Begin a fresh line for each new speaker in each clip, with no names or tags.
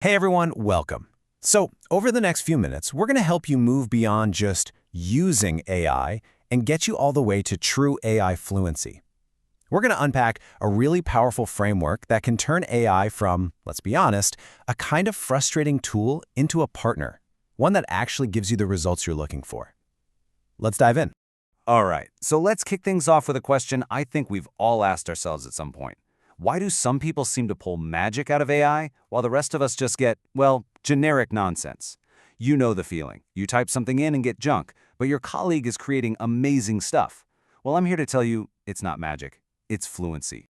Hey everyone, welcome. So, over the next few minutes, we're going to help you move beyond just using AI and get you all the way to true AI fluency. We're going to unpack a really powerful framework that can turn AI from, let's be honest, a kind of frustrating tool into a partner, one that actually gives you the results you're looking for. Let's dive in.
All right, so let's kick things off with a question I think we've all asked ourselves at some point. Why do some people seem to pull magic out of AI while the rest of us just get, well, generic nonsense? You know the feeling. You type something in and get junk, but your colleague is creating amazing stuff. Well, I'm here to tell you it's not magic. It's fluency.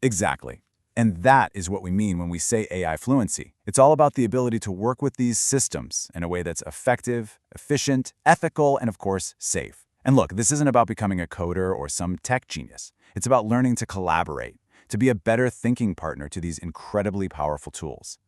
Exactly. And that is what we mean when we say AI fluency. It's all about the ability to work with these systems in a way that's effective, efficient, ethical, and of course, safe. And look, this isn't about becoming a coder or some tech genius. It's about learning to collaborate, to be a better thinking partner to these incredibly powerful tools.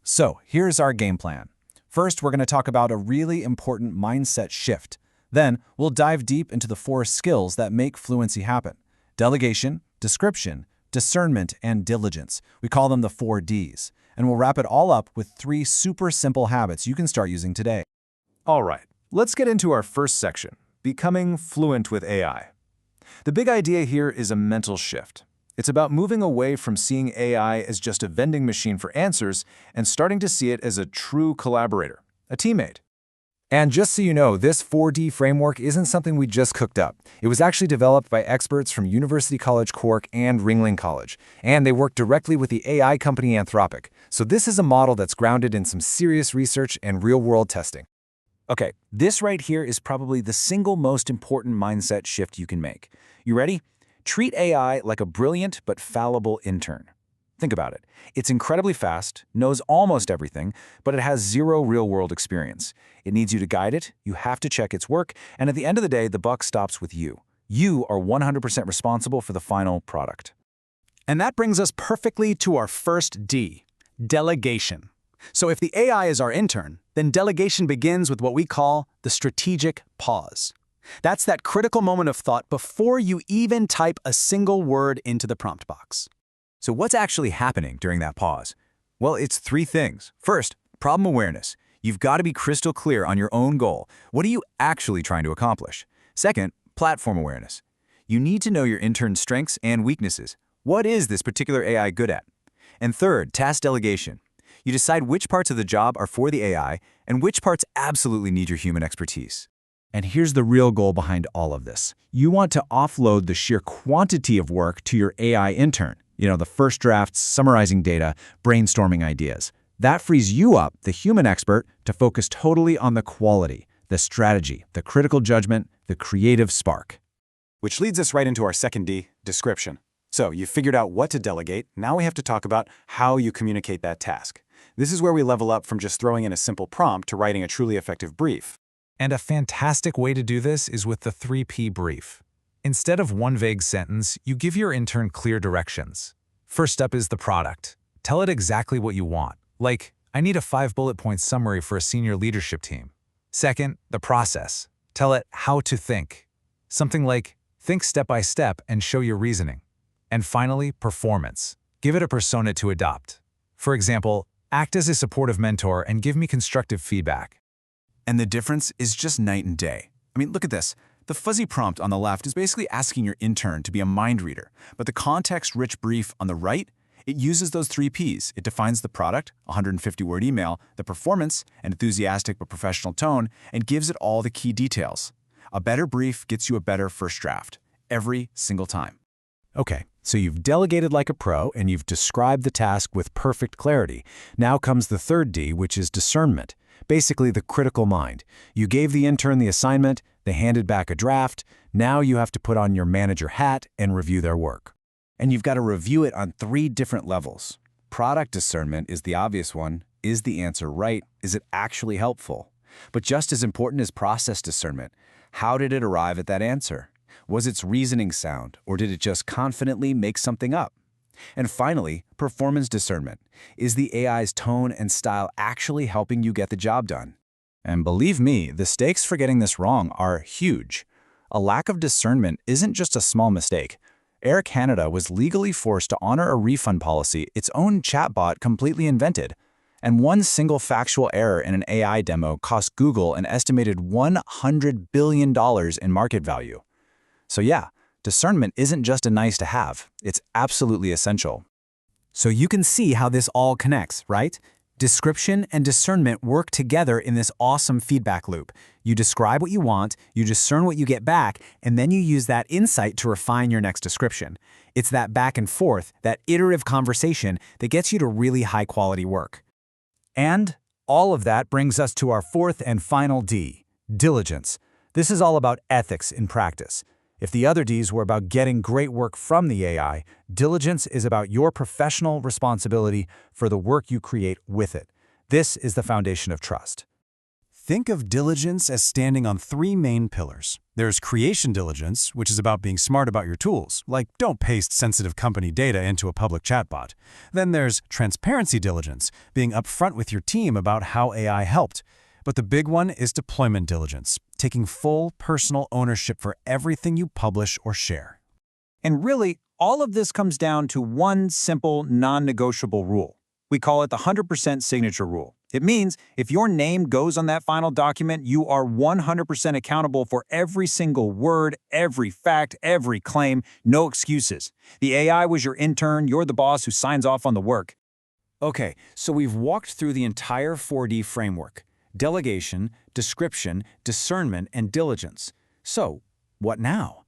So, here's our game plan. First, we're going to talk about a really important mindset shift. Then, we'll dive deep into the 4 skills that make fluency happen: delegation, description, discernment, and diligence. We call them the 4 Ds. And we'll wrap it all up with 3 super simple habits you can start using today.
All right, let's get into our first section, becoming fluent with AI. The big idea here is a mental shift. It's about moving away from seeing AI as just a vending machine for answers and starting to see it as a true collaborator, a teammate.
And just so you know, this 4D framework isn't something we just cooked up. It was actually developed by experts from University College Cork and Ringling College, and they work directly with the AI company Anthropic. So this is a model that's grounded in some serious research and real-world testing. Okay, this right here is probably the single most important mindset shift you can make. You ready? Treat AI like a brilliant but fallible intern. Think about it. It's incredibly fast, knows almost everything, but it has 0 real-world experience. It needs you to guide it, you have to check its work, and at the end of the day, the buck stops with you. You are 100% responsible for the final product.
And that brings us perfectly to our first D, delegation. So if the AI is our intern, then delegation begins with what we call the strategic pause. That's that critical moment of thought before you even type a single word into the prompt box.
So what's actually happening during that pause? Well, it's 3 things. First, problem awareness. You've got to be crystal clear on your own goal. What are you actually trying to accomplish? Second, platform awareness. You need to know your intern's strengths and weaknesses. What is this particular AI good at? And third, task delegation. You decide which parts of the job are for the AI and which parts absolutely need your human expertise. And here's the real goal behind all of this. You want to offload the sheer quantity of work to your AI intern. The first drafts, summarizing data, brainstorming ideas. That frees you up, the human expert, to focus totally on the quality, the strategy, the critical judgment, the creative spark.
Which leads us right into our second D, description. So you've figured out what to delegate, now we have to talk about how you communicate that task. This is where we level up from just throwing in a simple prompt to writing a truly effective brief.
And a fantastic way to do this is with the 3P brief. Instead of one vague sentence, you give your intern clear directions. First up is the product. Tell it exactly what you want. Like, I need a 5-bullet-point summary for a senior leadership team. Second, the process. Tell it how to think. Something like, think step by step and show your reasoning. And finally, performance. Give it a persona to adopt. For example, act as a supportive mentor and give me constructive feedback.
And the difference is just night and day. I mean, look at this. The fuzzy prompt on the left is basically asking your intern to be a mind reader, but the context-rich brief on the right, it uses those 3 Ps. It defines the product, 150-word email, the performance, an enthusiastic but professional tone, and gives it all the key details. A better brief gets you a better first draft, every single time.
Okay, so you've delegated like a pro and you've described the task with perfect clarity. Now comes the third D, which is discernment. Basically the critical mind. You gave the intern the assignment, they handed back a draft, now you have to put on your manager hat and review their work. And you've got to review it on 3 different levels. Product discernment is the obvious one. Is the answer right? Is it actually helpful? But just as important is process discernment. How did it arrive at that answer? Was its reasoning sound, or did it just confidently make something up? And finally, performance discernment. Is the AI's tone and style actually helping you get the job done? And believe me, the stakes for getting this wrong are huge. A lack of discernment isn't just a small mistake. Air Canada was legally forced to honor a refund policy its own chatbot completely invented.
And one single factual error in an AI demo cost Google an estimated $100 billion in market value. So yeah, discernment isn't just a nice to have, it's absolutely essential.
So you can see how this all connects, right? Description and discernment work together in this awesome feedback loop. You describe what you want, you discern what you get back, and then you use that insight to refine your next description. It's that back and forth, that iterative conversation that gets you to really high-quality work. And all of that brings us to our fourth and final D, diligence. This is all about ethics in practice. If the other Ds were about getting great work from the AI, diligence is about your professional responsibility for the work you create with it. This is the foundation of trust.
Think of diligence as standing on three main pillars. There's creation diligence, which is about being smart about your tools, like don't paste sensitive company data into a public chatbot. Then there's transparency diligence, being upfront with your team about how AI helped. But the big one is deployment diligence, taking full personal ownership for everything you publish or share.
And really, all of this comes down to one simple, non-negotiable rule. We call it the 100% signature rule. It means if your name goes on that final document, you are 100% accountable for every single word, every fact, every claim, no excuses. The AI was your intern, you're the boss who signs off on the work.
Okay, so we've walked through the entire 4D framework: delegation, description, discernment, and diligence. So, what now?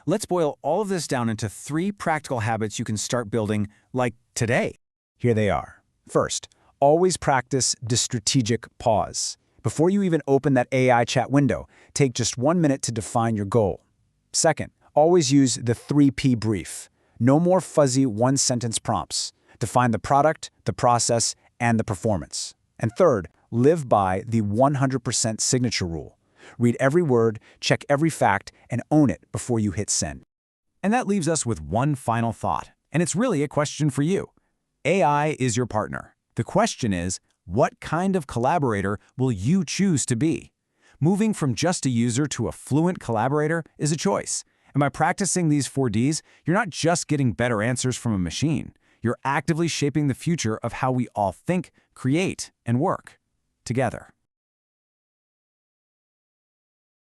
Let's boil all of this down into 3 practical habits you can start building, like today.
Here they are. First, always practice the strategic pause. Before you even open that AI chat window, take just 1 minute to define your goal. Second, always use the 3P brief. No more fuzzy one-sentence prompts. Define the product, the process, and the performance. And third, live by the 100% signature rule. Read every word, check every fact, and own it before you hit send.
And that leaves us with one final thought, and it's really a question for you. AI is your partner. The question is, what kind of collaborator will you choose to be? Moving from just a user to a fluent collaborator is a choice. And by practicing these 4Ds, you're not just getting better answers from a machine. You're actively shaping the future of how we all think, create, and work together.